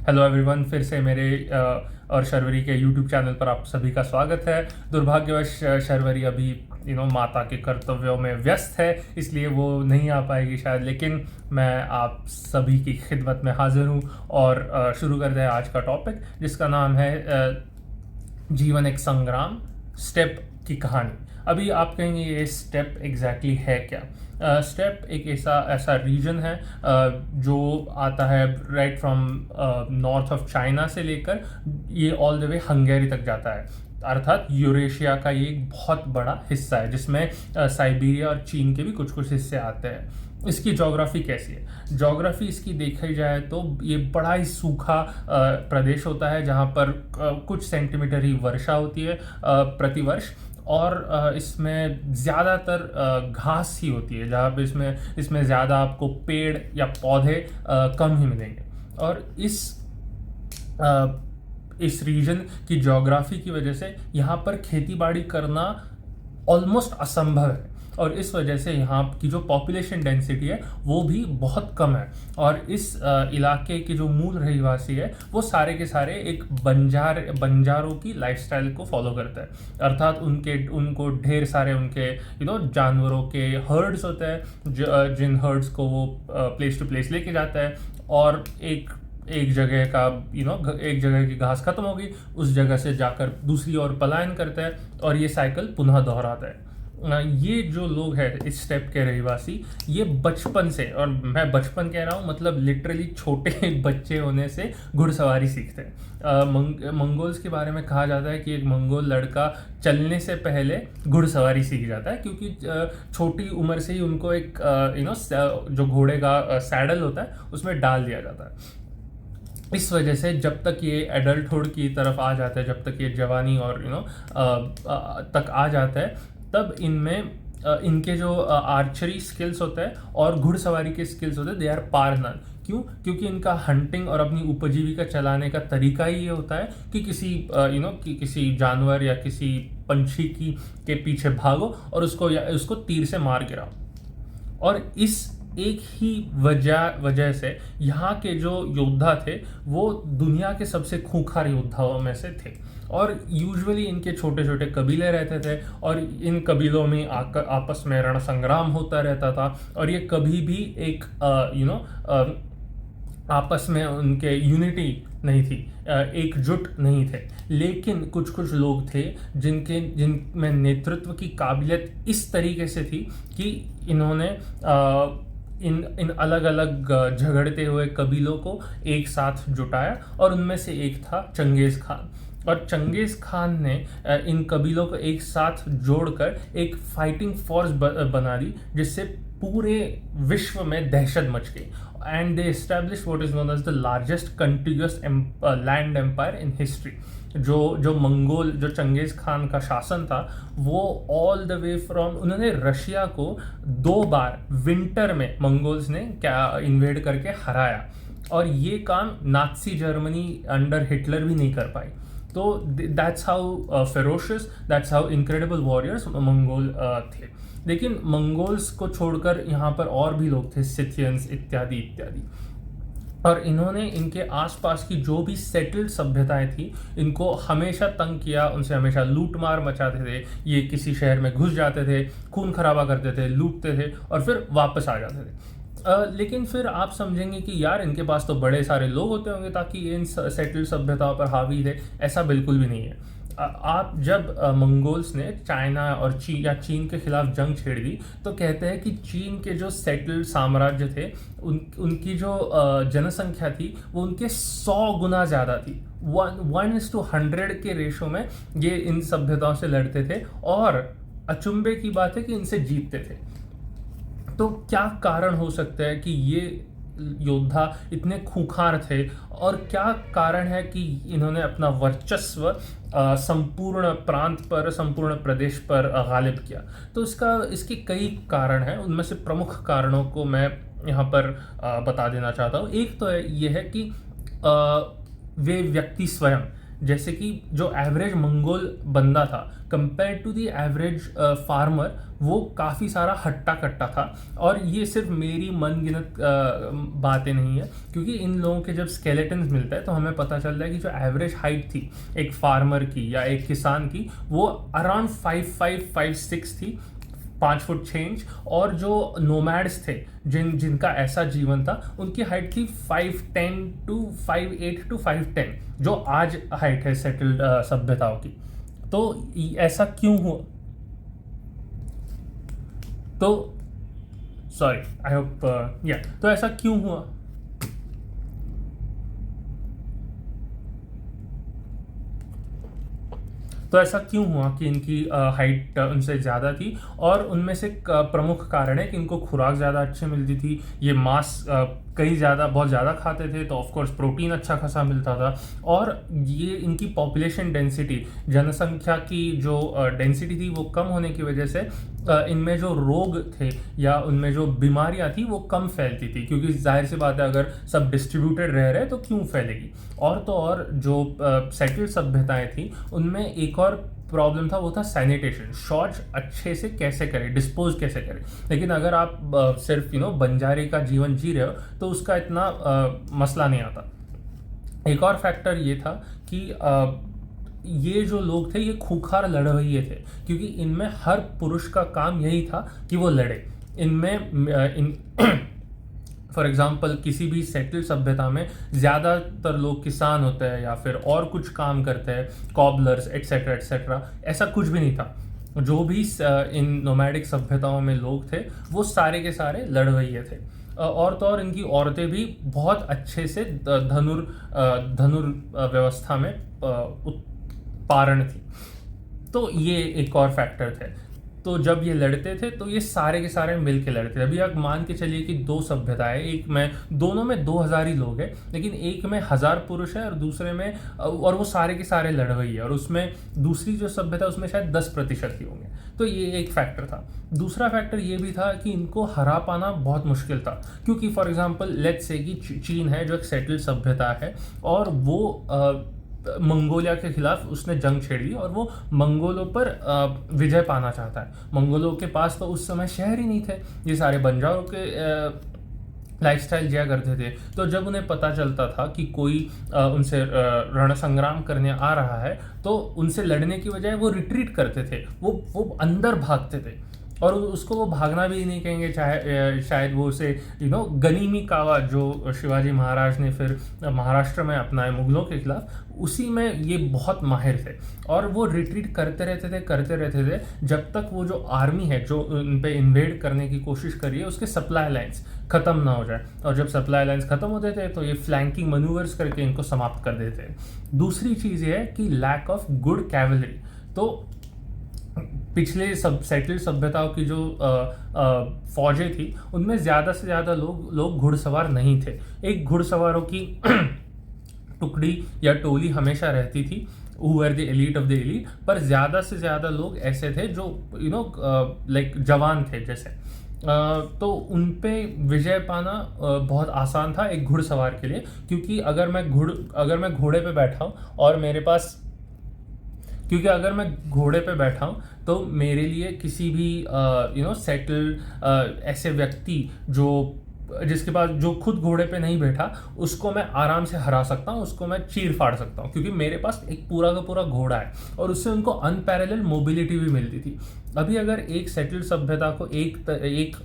Hello everyone, फिर से मेरे और शर्वरी के यूट्यूब चैनल पर आप सभी का स्वागत है। दुर्भाग्यवश शर्वरी अभी माता के कर्तव्यों में व्यस्त है, इसलिए वो नहीं आ पाएगी शायद, लेकिन मैं आप सभी की खिदमत में हाजिर हूँ। और शुरू करते हैं आज का टॉपिक, जिसका नाम है जीवन एक संग्राम, स्टेप की कहानी। अभी आप कहेंगे ये स्टेप एग्जैक्टली है क्या? स्टेप एक ऐसा रीजन है जो आता है right from north of China से लेकर ये ऑल द वे हंगेरी तक जाता है। अर्थात यूरेशिया का ये एक बहुत बड़ा हिस्सा है, जिसमें साइबेरिया और चीन के भी कुछ कुछ हिस्से आते हैं। इसकी ज्योग्राफी कैसी है? ज्योग्राफी इसकी देखी जाए तो ये बड़ा ही सूखा प्रदेश होता है, जहाँ पर कुछ सेंटीमीटर ही वर्षा होती है प्रतिवर्ष। और इसमें ज़्यादातर घास ही होती है, जहाँ पे इसमें ज़्यादा आपको पेड़ या पौधे कम ही मिलेंगे। और इस रीजन की ज्योग्राफी की वजह से यहाँ पर खेती बाड़ी करना ऑलमोस्ट असंभव है, और इस वजह से यहाँ की जो पॉपुलेशन डेंसिटी है वो भी बहुत कम है। और इस इलाके के जो मूल रहवासी है वो सारे के सारे एक बंजारों की लाइफस्टाइल को फॉलो करते हैं। अर्थात उनको ढेर सारे उनके जानवरों के हर्ड्स होते हैं, जिन हर्ड्स को वो प्लेस टू प्लेस लेके जाता है, और एक जगह का एक जगह की घास खत्म हो गई, उस जगह से जाकर दूसरी ओर पलायन करता है, और ये साइकिल पुनः दोहराता है। ये जो लोग हैं इस स्टेप के रहवासी, ये बचपन से, और मैं बचपन कह रहा हूँ मतलब लिटरली छोटे बच्चे होने से घुड़सवारी सीखते हैं। मंगोल्स के बारे में कहा जाता है कि एक मंगोल लड़का चलने से पहले घुड़सवारी सीख जाता है, क्योंकि छोटी उम्र से ही उनको एक जो घोड़े का सैडल होता है उसमें डाल दिया जाता है। इस वजह से जब तक ये एडल्टहुड की तरफ आ जाता है, जब तक ये जवानी और तक आ जाता है, तब इनमें इनके जो आर्चरी स्किल्स होते हैं और घुड़सवारी के स्किल्स होते हैं, दे आर पार नन। क्यों? क्योंकि इनका हंटिंग और अपनी उपजीविका चलाने का तरीका ही ये होता है कि किसी जानवर या किसी पंछी के पीछे भागो और उसको तीर से मार गिराओ। और इस एक ही वजह से यहाँ के जो योद्धा थे वो दुनिया के सबसे खूंखार योद्धाओं में से थे। और यूजुअली इनके छोटे छोटे कबीले रहते थे, और इन कबीलों में आपस में रण संग्राम होता रहता था, और ये कभी भी एक आपस में उनके यूनिटी नहीं थी, एकजुट नहीं थे। लेकिन कुछ कुछ लोग थे जिनमें नेतृत्व की काबिलियत इस तरीके से थी कि इन्होंने इन अलग अलग झगड़ते हुए कबीलों को एक साथ जुटाया, और उनमें से एक था चंगेज़ खान। और चंगेज़ खान ने इन कबीलों को एक साथ जोड़कर एक फाइटिंग फोर्स बना दी, जिससे पूरे विश्व में दहशत मच गई। And they establish what is known as the largest continuous land empire in history. जो चंगेज़ खान का शासन था, वो ऑल द वे फ्रॉम, उन्होंने रशिया को 2 बार विंटर में मंगोल्स ने इन्वेड करके हराया, और ये काम नाज़ी जर्मनी अंडर हिटलर भी नहीं कर पाई। तो that's how ferocious, that's how incredible warriors Mongol थे। लेकिन मंगोल्स को छोड़कर यहाँ पर और भी लोग थे, सिथियंस इत्यादि इत्यादि। और इन्होंने इनके आसपास की जो भी सेटल्ड सभ्यताएं थी, इनको हमेशा तंग किया, उनसे हमेशा लूट मार मचाते थे। ये किसी शहर में घुस जाते थे, खून खराबा करते थे, लूटते थे, और फिर वापस आ जाते थे। लेकिन फिर आप समझेंगे कि यार इनके पास तो बड़े सारे लोग होते होंगे ताकि इन सेटल्ड सभ्यताओं पर हावी थे। ऐसा बिल्कुल भी नहीं है। आप जब मंगोल्स ने चाइना और चीन के खिलाफ जंग छेड़ दी, तो कहते हैं कि चीन के जो सेटल्ड साम्राज्य थे, उनकी जो जनसंख्या थी वो उनके 100 गुना ज़्यादा थी। 1:100 के रेशो में ये इन सभ्यताओं से लड़ते थे, और अचंभे की बात है कि इनसे जीतते थे। तो क्या कारण हो सकता है कि ये योद्धा इतने खूंखार थे, और क्या कारण है कि इन्होंने अपना वर्चस्व संपूर्ण प्रांत पर, संपूर्ण प्रदेश पर गालिब किया? तो इसके कई कारण हैं। उनमें से प्रमुख कारणों को मैं यहाँ पर बता देना चाहता हूँ। एक तो ये है कि वे व्यक्ति स्वयं, जैसे कि जो एवरेज मंगोल बंदा था compare to the average farmer, वो काफ़ी सारा हट्टा कट्टा था। और ये सिर्फ मेरी मनगिनत बातें नहीं है, क्योंकि इन लोगों के जब स्केलेटन्स मिलता है तो हमें पता चलता है कि जो एवरेज हाइट थी एक फार्मर की या एक किसान की, वो अराउंड 5'5" थी, 5 फुट चेंज। और जो नोमैड्स थे जिनका ऐसा जीवन था, उनकी हाइट थी 5'10" to 5'8" to 5'10", जो आज हाइट है सेटल्ड सभ्यताओं की। तो ऐसा क्यों हुआ? तो सॉरी, आई होप तो ऐसा क्यों हुआ? तो ऐसा क्यों हुआ कि इनकी हाइट उनसे ज़्यादा थी? और उनमें से प्रमुख कारण है कि इनको खुराक ज़्यादा अच्छी मिलती थी, ये मांस बहुत ज़्यादा खाते थे, तो ऑफ कोर्स प्रोटीन अच्छा खासा मिलता था। और ये इनकी पॉपुलेशन डेंसिटी, जनसंख्या की जो डेंसिटी थी वो कम होने की वजह से इनमें जो रोग थे या उनमें जो बीमारियां थी वो कम फैलती थी, क्योंकि जाहिर सी बात है अगर सब डिस्ट्रीब्यूटेड रह रहे तो क्यों फैलेगी। और तो और जो सेटल्ड सभ्यताएं थी उनमें एक और प्रॉब्लम था, वो था सैनिटेशन, शौच अच्छे से कैसे करें, डिस्पोज कैसे करें। लेकिन अगर आप सिर्फ बंजारे का जीवन जी रहे हो तो उसका इतना मसला नहीं आता। एक और फैक्टर ये था कि ये जो लोग थे ये खूंखार लड़वैये थे, क्योंकि इनमें हर पुरुष का काम यही था कि वो लड़े। इनमें फॉर एग्जाम्पल किसी भी सेटल्ड सभ्यता में ज़्यादातर लोग किसान होते हैं या फिर और कुछ काम करते हैं, कॉबलर्स एट्सेट्रा एट्सेट्रा, ऐसा कुछ भी नहीं था। जो भी इन नोमैडिक सभ्यताओं में लोग थे वो सारे के सारे लड़वैये थे। और तो और इनकी औरतें भी बहुत अच्छे से धनुर व्यवस्था में उत्पारण थी। तो ये एक और फैक्टर थे। तो जब ये लड़ते थे तो ये सारे के सारे मिल के लड़ते थे। अभी आप मान के चलिए कि दो सभ्यताएं, एक में दोनों में 2000 ही लोग हैं, लेकिन एक में 1000 पुरुष है और दूसरे में, और वो सारे के सारे लड़वई है, और उसमें दूसरी जो सभ्यता उसमें शायद 10% ही होंगे। तो ये एक फैक्टर था। दूसरा फैक्टर ये भी था कि इनको हरा पाना बहुत मुश्किल था, क्योंकि फॉर एग्जाम्पल लेट्स से कि चीन है जो एक सेटल्ड सभ्यता है, और वो मंगोलिया के खिलाफ उसने जंग छेड़ दी और वो मंगोलों पर विजय पाना चाहता है। मंगोलों के पास तो उस समय शहर ही नहीं थे, ये सारे बंजारों के लाइफस्टाइल जिया करते थे। तो जब उन्हें पता चलता था कि कोई उनसे रण संग्राम करने आ रहा है, तो उनसे लड़ने की बजाय वो रिट्रीट करते थे, वो अंदर भागते थे। और उसको वो भागना भी नहीं कहेंगे, चाहे शायद वो उसे गनीमी कावा जो शिवाजी महाराज ने फिर महाराष्ट्र में अपनाए मुगलों के खिलाफ, उसी में ये बहुत माहिर थे। और वो रिट्रीट करते रहते थे जब तक वो जो आर्मी है जो उन पे इन्वेड करने की कोशिश कर रही है उसके सप्लाई लाइन्स ख़त्म ना हो जाए। और जब सप्लाई लाइन्स ख़त्म होते थे तो ये फ्लैंकिंग मनूवर्स करके इनको समाप्त कर देते। दूसरी चीज़ ये है कि लैक ऑफ गुड कैवलरी। तो पिछले सेटल्ड सभ्यताओं की जो फौजें थी उनमें ज़्यादा से ज़्यादा लोग घुड़सवार नहीं थे। एक घुड़सवारों की टुकड़ी या टोली हमेशा रहती थी, who were the elite of the elite, पर ज़्यादा से ज़्यादा लोग ऐसे थे जो लाइक जवान थे जैसे। तो उन पे विजय पाना बहुत आसान था एक घुड़सवार के लिए, क्योंकि अगर मैं घोड़े पे बैठा हूँ और मेरे पास अगर मैं घोड़े पे बैठा हूँ तो मेरे लिए किसी भी सेटल्ड ऐसे व्यक्ति जिसके पास जो खुद घोड़े पे नहीं बैठा, उसको मैं आराम से हरा सकता हूँ, उसको मैं चीर फाड़ सकता हूँ, क्योंकि मेरे पास एक पूरा का पूरा घोड़ा है और उससे उनको अनपैरेलल मोबिलिटी भी मिलती थी। अभी अगर एक सेटल्ड सभ्यता को एक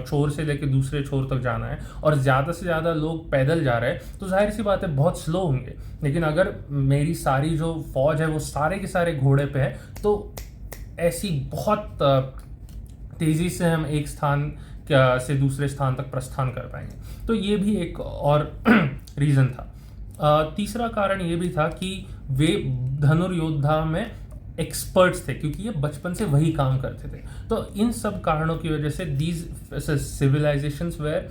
छोर से लेकर दूसरे छोर तक जाना है और ज़्यादा से ज़्यादा लोग पैदल जा रहे हैं तो जाहिर सी बात है बहुत स्लो होंगे। लेकिन अगर मेरी सारी जो फौज है वो सारे के सारे घोड़े पे है तो ऐसी बहुत तेज़ी से हम एक स्थान से दूसरे स्थान तक प्रस्थान कर पाएंगे। तो ये भी एक और रीज़न था। तीसरा कारण ये भी था कि वे धनुर्योद्धा में एक्सपर्ट्स थे, क्योंकि ये बचपन से वही काम करते थे। तो इन सब कारणों की वजह से these civilisations were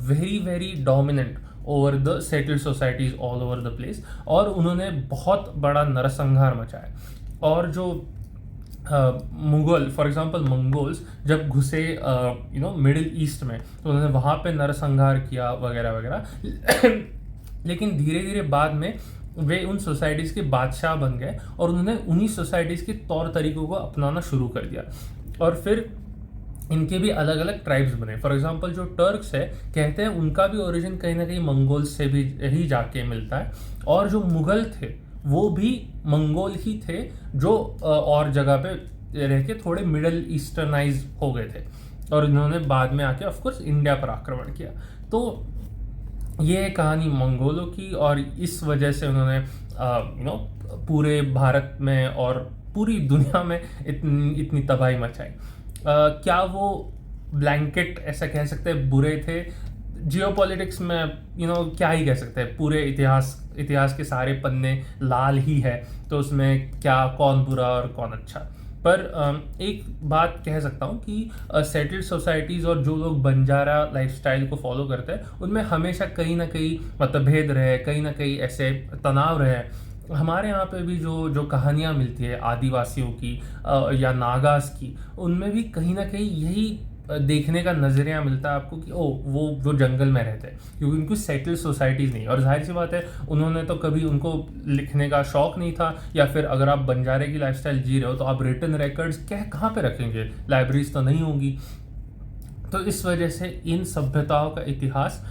very very dominant over the settled societies all over the place, और उन्होंने बहुत बड़ा नरसंहार मचाया। और जो मुगल फॉर एग्जांपल मंगोल्स जब घुसे मिडिल ईस्ट में तो उन्होंने वहाँ पे नरसंहार किया वगैरह वगैरह। लेकिन धीरे धीरे बाद में वे उन सोसाइटीज़ के बादशाह बन गए और उन्होंने उन्हीं सोसाइटीज़ के तौर तरीकों को अपनाना शुरू कर दिया। और फिर इनके भी अलग अलग ट्राइब्स बने। फॉर एग्जांपल जो टर्क्स है, कहते हैं उनका भी ओरिजिन कहीं ना कहीं मंगोल से भी ही जाके मिलता है। और जो मुगल थे वो भी मंगोल ही थे, जो और जगह पे रह के थोड़े मिडल ईस्टर्नाइज हो गए थे और इन्होंने बाद में आके ऑफकोर्स इंडिया पर आक्रमण किया। तो ये है कहानी मंगोलों की, और इस वजह से उन्होंने पूरे भारत में और पूरी दुनिया में इतनी तबाही मचाई। क्या वो ब्लैंकेट ऐसा कह सकते हैं बुरे थे? जियोपॉलिटिक्स में क्या ही कह सकते हैं, पूरे इतिहास के सारे पन्ने लाल ही है, तो उसमें क्या कौन बुरा और कौन अच्छा। पर एक बात कह सकता हूँ कि सेटल्ड सोसाइटीज़ और जो लोग बंजारा लाइफस्टाइल को फॉलो करते हैं उनमें हमेशा कहीं ना कहीं मतभेद रहे, कहीं ना कहीं ऐसे तनाव रहे। हमारे यहाँ पे भी जो कहानियाँ मिलती है आदिवासियों की या नागास की, उनमें भी कहीं ना कहीं यही देखने का नज़रिया मिलता है आपको कि वो जंगल में रहते हैं, क्योंकि उनको सेटल्ड सोसाइटीज़ नहीं। और जाहिर सी बात है उन्होंने तो कभी उनको लिखने का शौक नहीं था, या फिर अगर आप बंजारे की लाइफस्टाइल जी रहे हो तो आप रिटन रिकॉर्ड्स कहाँ पे रखेंगे, लाइब्रेरीज तो नहीं होंगी। तो इस वजह से इन सभ्यताओं का इतिहास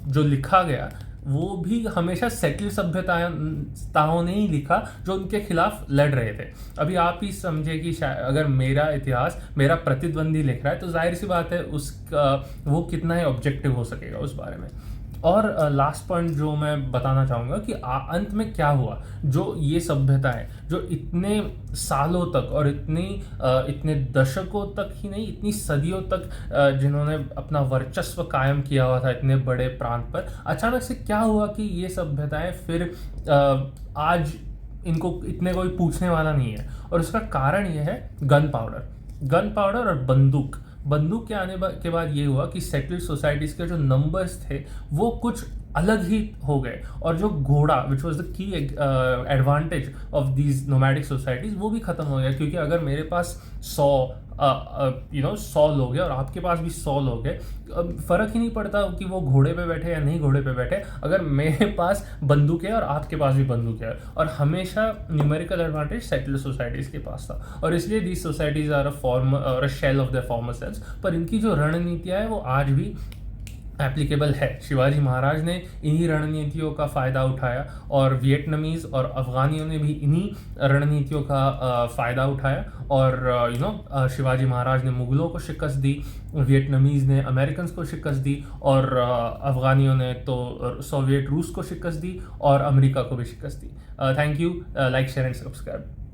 जो लिखा गया वो भी हमेशा सेटल सभ्यताओं ने ही लिखा जो उनके खिलाफ लड़ रहे थे। अभी आप ही समझे कि अगर मेरा इतिहास मेरा प्रतिद्वंदी लिख रहा है तो जाहिर सी बात है उसका वो कितना ही ऑब्जेक्टिव हो सकेगा उस बारे में। और लास्ट पॉइंट जो मैं बताना चाहूँगा कि अंत में क्या हुआ, जो ये सभ्यता है जो इतने सालों तक और इतने दशकों तक ही नहीं, इतनी सदियों तक जिन्होंने अपना वर्चस्व कायम किया हुआ था इतने बड़े प्रांत पर, अचानक से क्या हुआ कि ये सभ्यताएं फिर आज इनको इतने कोई पूछने वाला नहीं है। और उसका कारण ये है गन पाउडर और बंदूक के आने के बाद ये हुआ कि सेटल्ड सोसाइटीज के जो नंबर्स थे वो कुछ अलग ही हो गए, और जो घोड़ा which was the key advantage of these nomadic societies वो भी खत्म हो गया। क्योंकि अगर मेरे पास 100 लोग हैं और आपके पास भी 100 लोग हैं, फ़र्क ही नहीं पड़ता कि वो घोड़े पे बैठे या नहीं घोड़े पे बैठे, अगर मेरे पास बंदूक है और आपके पास भी बंदूक है। और हमेशा न्यूमेरिकल एडवांटेज सेटल्ड सोसाइटीज़ के पास था, और इसलिए these societies are a shell of the former selves. पर इनकी जो रणनीतियाँ है वो आज भी एप्लीकेबल है। शिवाजी महाराज ने इन्हीं रणनीतियों का फ़ायदा उठाया, और वियतनामीज़ और अफ़गानियों ने भी इन्हीं रणनीतियों का फ़ायदा उठाया। और शिवाजी महाराज ने मुग़लों को शिकस्त दी, वियतनामीज़ ने अमेरिकन्स को शिकस्त दी, और अफ़गानियों ने तो सोवियत रूस को शिकस्त दी, और अमेरिका को भी शिकस्त दी। Thank you, like share and subscribe.